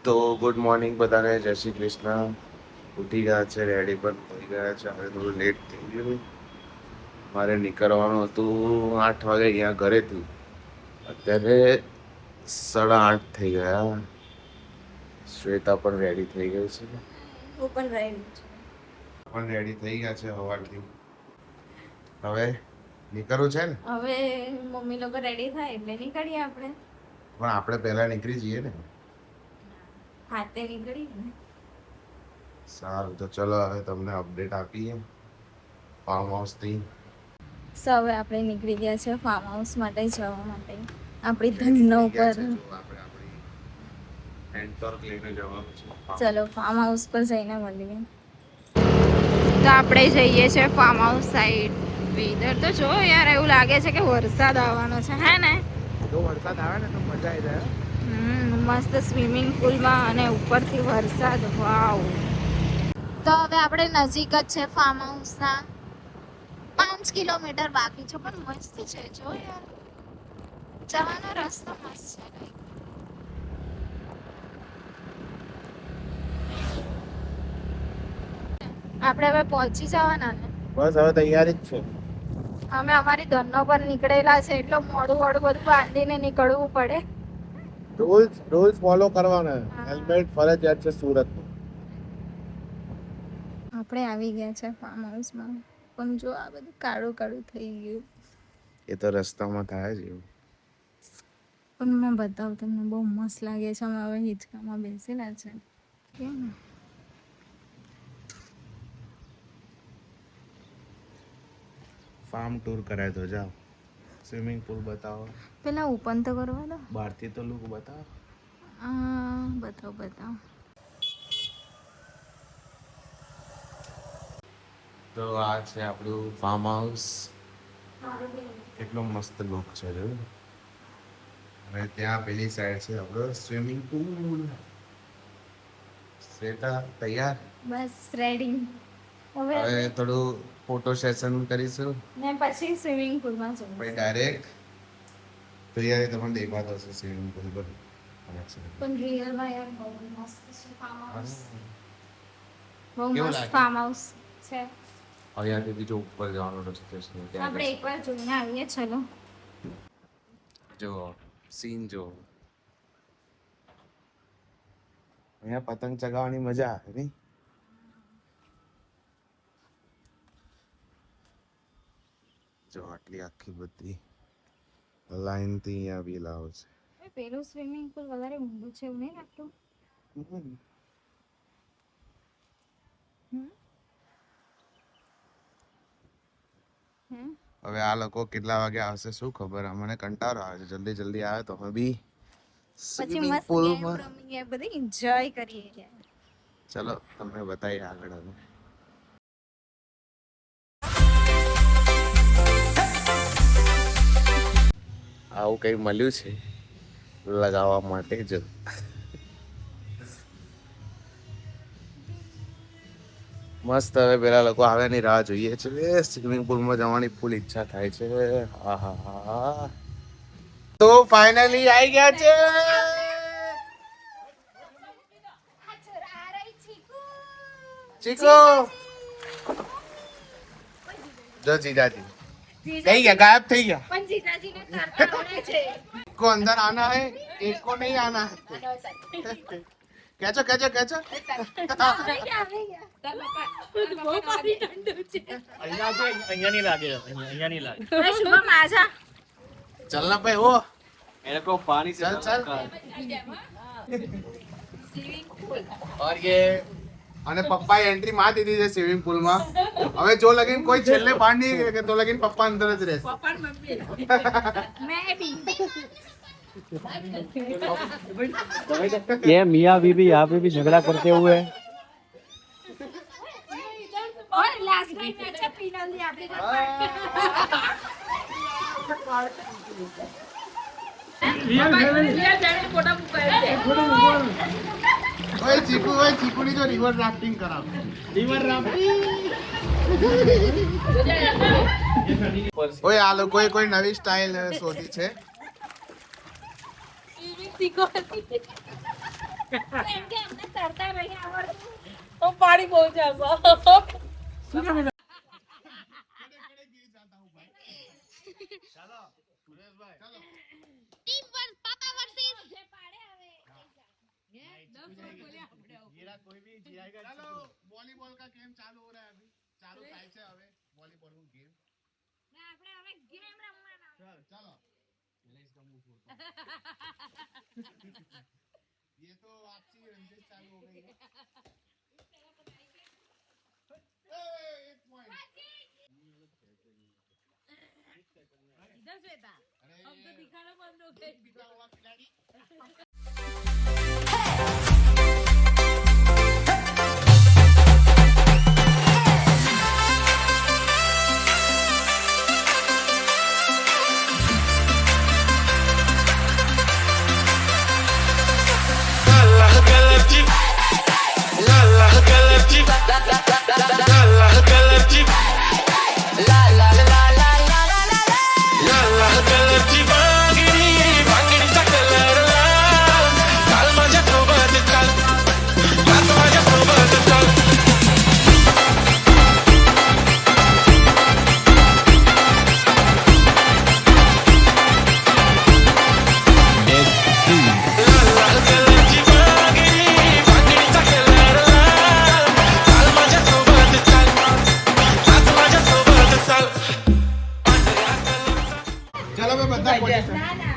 તો good morning બધાને, જય શ્રી કૃષ્ણ. ઉઠી ગયા છે, રેડી પણ થઈ ગયા છે. હવે થોડું લેટ થઈ ગયું. મારે નીકળવાનું હતું 8 વાગે અહીંયા ઘરેથી. અત્યારે 8:30 થઈ ગયા. શ્વેતા પણ રેડી થઈ ગઈ છે. હું પણ રેડી છું. પણ રેડી થઈ ગયા છે સવારથી. હવે નીકળવું છે ને? હવે મમ્મી લોકો રેડી થાય એટલે નીકળીએ આપણે. પણ આપણે પહેલા નીકળી જઈએ ને. હાથે નીકળીએ ને. સારું, તો ચલો હવે તમને અપડેટ આપીએ ફાર્મ હાઉસથી. હવે આપણે નીકળી ગયા છે ફાર્મ હાઉસ માટે જવા માટે. આપણી ધનનો ઉપર આપણે આપણી હેન્ડટોર્ક લઈને જવાનું છે. ચલો ફાર્મ હાઉસ પર જઈને મળીએ. તો આપણે જઈએ છે ફાર્મ હાઉસ સાઈડ. વેધર તો જો યાર, એવું લાગે છે કે વરસાદ આવવાનો છે, હે ને? જો વરસાદ આવે ને તો મજા આવી જાય. મસ્ત સ્વિમિંગ પુલમાં અને ઉપરથી વરસાદ. વાવ. તો હવે આપણે નજીક જ છે ફાર્મ હાઉસના. 5 કિલોમીટર બાકી છે, પણ મસ્ત છે જો યાર. જવાનો રસ્તો મસ્ત છે. આપણે હવે પહોંચી જવાના ને. બસ હવે તૈયારી જ છે. અમે અમારી ધનનો પર નીકળેલા છે, એટલે મોડું બધું બાંધીને નીકળવું પડે. રૂલ્સ ફોલો કરવાના. હેલ્મેટ ફરજિયાત છે સુરતમાં. આપણે આવી ગયા છે ફાર્મ હાઉસમાં, પણ જો આ બધું કાળું થઈ ગયું. એ તો રસ્તામાં થાય જ એવું. પણ મેં બતાવું તમને, બહુ મસ્ત લાગે છે. અમે હવે હિંચકામાં બેસેલા છે. કેમ? ફાર્મ ટૂર કરાય તો જાઓ. સ્વિમિંગ પુલ બતાવો. પેલા ઓપન તો કરવા દો. બહારથી તો લુક બતાવો. બતાવો. તો આ છે આપણું ફાર્મ હાઉસ. કેટલો મસ્ત લુક છે જોયું. અને ત્યાં પેલી સાઈડ છે આપણો સ્વિમિંગ પુલ. શ્વેતા તૈયાર? બસ રેડી. હવે થોડું ફોટો સેશન કરીશું. ને પછી સ્વિમિંગ પુલમાં જવું. પછી ડાયરેક્ટ તૈયારી તમને દેખાતો હશે સ્વિમિંગ પુલ પર. પણ રિયલમાં યાર બહુ મસ્ત છે ફાર્મ હાઉસ. બહુ કેવું મસ્ત લાગે? ફાર્મ હાઉસ છે. અહીંયાથી બીજો ઉપર જવાનો રસ્તો છે. આપણે એકવાર જોઈને આવીએ. ચલો જો સીન જો. અહીંયા પતંગ ચગાવવાની મજા આવે નહીં? જો આટલી આખી બધી લાઈન થી અહીંયા બી લાવ છે. પેલું સ્વિમિંગ પુલ વધારે ઊંડું છે એવું નહીં લાગતું? હવે આ લોકો કેટલા વાગે આવશે શું ખબર. મને કંટાળો આવે છે. જલ્દી આવે તો અમે બી પછી સ્વિમિંગ મસ્ત પુલ ગેમ માં. રમીએ, બધી એન્જોય કરીએ. ચલો તમને બતાવીએ આગળ. હવે આવું કઈ મળ્યું છે લગાવવા માટે જ. મસ્ત. હવે પેલા લોકો આવે ની રાહ જોઈએ છે. સ્વિમિંગ પુલમાં જવાની ફૂલ ઈચ્છા થાય છે. હા. તો ફાઇનલી આવી ગયા છે. ચીકો જો જીજાજી कहीं गया, गायब થઈ ગયા. પણ જીજાજીને તરતા આવડે છે. को अंदर आना है, एक को नहीं आना है. कैचो આવી ગયા. બહુ ભારી ઠંડુ છે. અહીંયા नहीं लागे. અરે શુભમ આજા. चलना पे वो मेरे को पानी से चल और ये અને પપ્પાએ એન્ટ્રી માં દીધી છે સ્વિમિંગ પુલ માં. હવે જો લગીન કોઈ છેલ્લે બહાર નહીં ગયે તો લગીન પપ્પા અંદર જ રહેશે. મેં બી. ये मियाँ बीबी यहाँ पे भी झगड़ा करते हुए और लास्ट टाइम अच्छा पेनल्टी आपके ઓય ચીકુની જો રિવર રાફ્ટિંગ કરાવ. ઓય આ લોકોએ કોઈ નવી સ્ટાઇલ શોધી છે. કેમ કે અમને તરતા નહીં આવડતું. તો પાણી બહુ જશે ટીમ પર પાપા વર્સિસ જે પાડે હવે चलो वॉलीबॉल का गेम चालू हो रहा है अभी चालू થાય છે હવે वॉलीबॉल નું गेम ના આપણે હવે ગેમ રમવાના. चलो ये तो आपसी रंजिश चालू हो गई है एक पॉइंट इधर श्वेता अब तो दिखाना बंद हो गया दिखा हुआ खिलाड़ी चलो मैं बता ના ના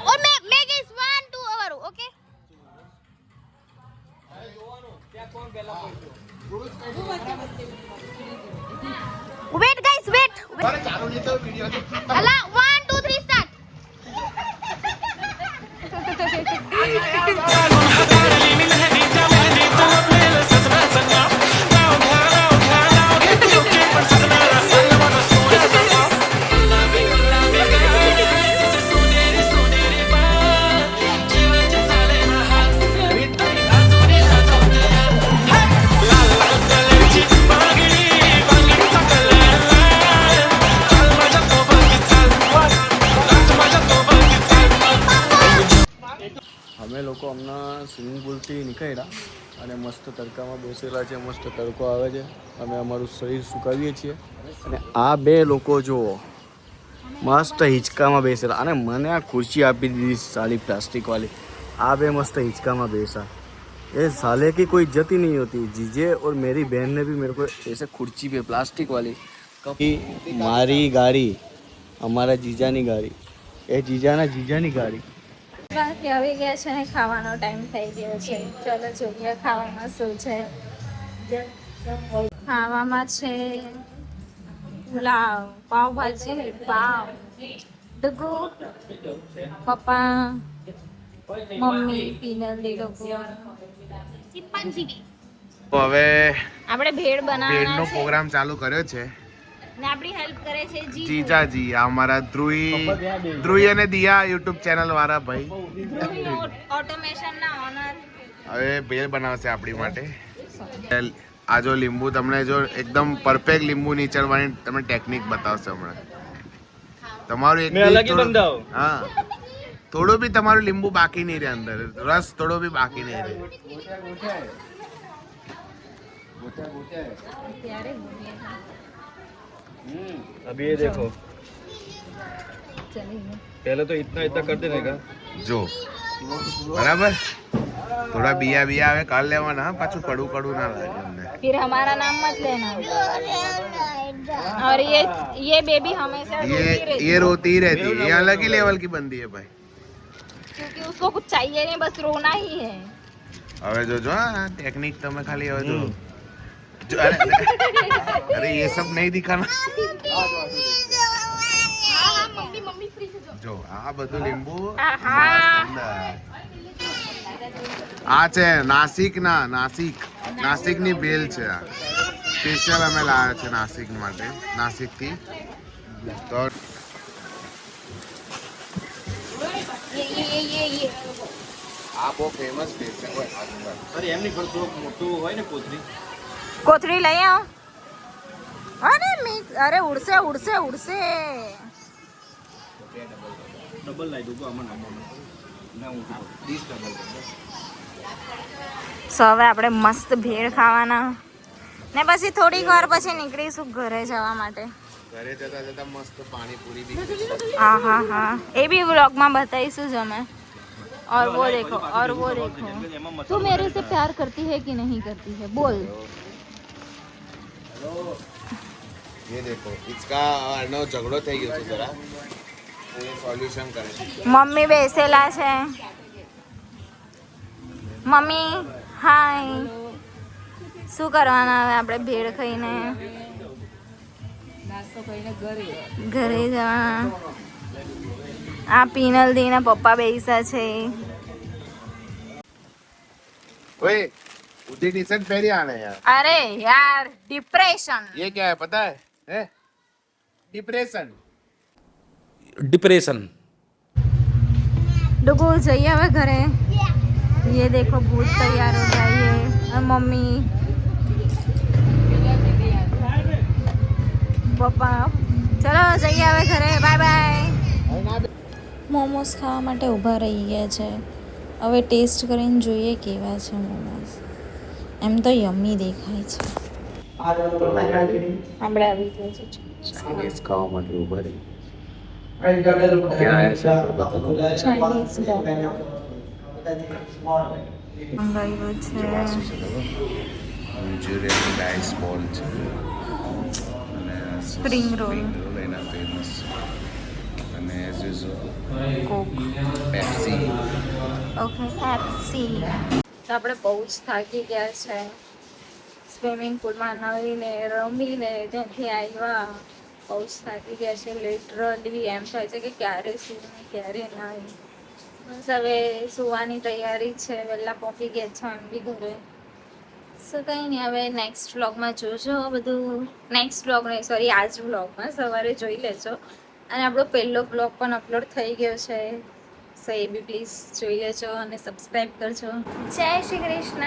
और मैं guess 1 2 over okay wait guys wait अरे चालू नहीं तो वीडियो અલા 1 2 3 સ્ટાર્ટ અમે લોકો હમણાં સ્વિમિંગ પુલથી નીકળ્યા અને મસ્ત તડકામાં બેસેલા છે. મસ્ત તડકો આવે છે. અમે અમારું શરીર સુકાવીએ છીએ અને આ બે લોકો જુઓ મસ્ત હિંચકામાં બેસેલા અને મને આ ખુરશી આપી દીધી સાલી પ્લાસ્ટિકવાળી. આ બે મસ્ત हिचका बैसा ये साले की कोई इज्जत ही नहीं होती. जीजे और मेरी बहन ने भी मेरे को ऐसे खुर्ची पे प्लास्टिक वाली मारी गाड़ी हमारा जीजानी गाड़ी એ જીજાની ગાડી. બાકી આવી ગયા છે ને ખાવાનો ટાઈમ થઈ ગયો છે. ચલો જોઈએ ખાવામાં શું છે. ખાવામાં છે પુલાવ પાવભાજી પાવ ડગો પપ્પા મમ્મી પીનલ લોકો તો હવે આપણે ભેળ બનાવવાના નો છે પ્રોગ્રામ ચાલુ કર્યો છે ને આપણી હેલ્પ કરે છે જીજાજી આ અમારા ધ્રુવી અને દિયા યુટ્યુબ ચેનલ વાળા ભાઈ ઓટોમેશન ના ઓનર. હવે ભેળ બનાવશે આપણી માટે. આ જો લીંબુ તમને જો એકદમ પરફેક્ટ લીંબુ નીચળવાની તમને ટેકનિક બતાવશે હમણાં. તમારું એક હા થોડું બી તમારું લીંબુ બાકી નહીં રહે અંદર રસ થોડો બી બાકી નહીં રહે. ત્યારે अभी ये देखो पहले तो इतना इतना कर देने का જો બરાબર થોડા બિયા આવે કાલ લેવાના હા પાછું કડું કડું ના લાગે અમને. फिर हमारा नाम मत लेना. और ये बेबी हमेशा रोती रहती ये रोती ही रहती है ये अलग ही लेवल की बंदी है भाई. क्योंकि उसको कुछ चाहिए नहीं बस रोना ही है. હવે જો આ ટેકનિક તમે ખાલી હવે જો अरे ये सब नहीं दिखाना. જો આ બધું લીંબુ આ છે નાસિકની બેલ છે આ સ્પેશિયલ અમે લાવ્યા છે નાસિકથી તો ये આ બહુ ફેમસ બેલ છે. अरे એમની પર થોડું મોટું હોય ને कोथरी लई आओ. अरे अरे उड़से ડબલ લાઈ દઉં તો આમાં સો હવે આપણે મસ્ત ભેળ ખાવાના ને પછી થોડીક વાર પછી નીકળીશું ઘરે જવા માટે. ઘરે જતા જતા મસ્ત પાણીપુરી બી હા હા હા એ भी व्लॉग में बताइए हमें. और वो देखो तू मेरे से प्यार करती है कि नहीं करती है बोल. ये देखो इसका नो झगड़ो થઈ ગયો છે જરા તો એ સોલ્યુશન કરે છે. મમ્મી બેસેલા છે. મમ્મી હાય. શું કરવાના હવે આપણે ભેળ ખાઈને નાસ્તો કરીને ઘરે ઘરે જવા. આ પીનલ દી ના પપ્પા બેસા છે. ओए उदी टी शर्ट पहनी आना यार. અરે યાર ડિપ્રેશન. ये क्या है पता है डिप्रेशन. डिप्रेशन डुगू जाइए હવે ઘરે. ये देखो भूत तैयार हो जाइए और मम्मी પપ્પા ચલો જઈએ હવે ઘરે. Bye bye. મોમોસ ખાવા માટે ઊભા રહી ગયા છે. હવે ટેસ્ટ કરીને જોઈએ કેવા છે મોમોસ. એમ તો યમ્મી દેખાય છે. આપણે આવી ગયા છે चाइनीज खावा માટે ઉભા રહી. क्या है सर बताओ. ચાઇનીઝ મંગાવ્યું છે. મંચુરિયન રાઈસ બોલ છે અને સ્પ્રિંગ રોલ એના ફેમસ અને એઝ યુઝ્યુઅલ કોક. પેપ્સી. Okay Pepsi. તો આપણે બહુ જ થાકી ગયા છે. સ્વિમિંગ પુલમાં નવીને રમીને ત્યાંથી આવ્યા. બહુ જ થાકી ગયા છે. લિટરલી એમ થાય છે કે ક્યારે સૂવું ક્યારે નહીં. બસ હવે સુવાની તૈયારી છે. વહેલા પહોંચી ગયા છે એમ બી ઘરે. સો કંઈ નહીં હવે નેક્સ્ટ વ્લોગમાં જોજો બધું. નેક્સ્ટ વ્લોગ નહીં સોરી આજ વ્લોગમાં સવારે જોઈ લેજો. અને આપણો પહેલો વ્લોગ પણ અપલોડ થઈ ગયો છે. સો એ બી પ્લીઝ જોઈ લેજો અને સબસ્ક્રાઈબ કરજો. જય શ્રી કૃષ્ણ.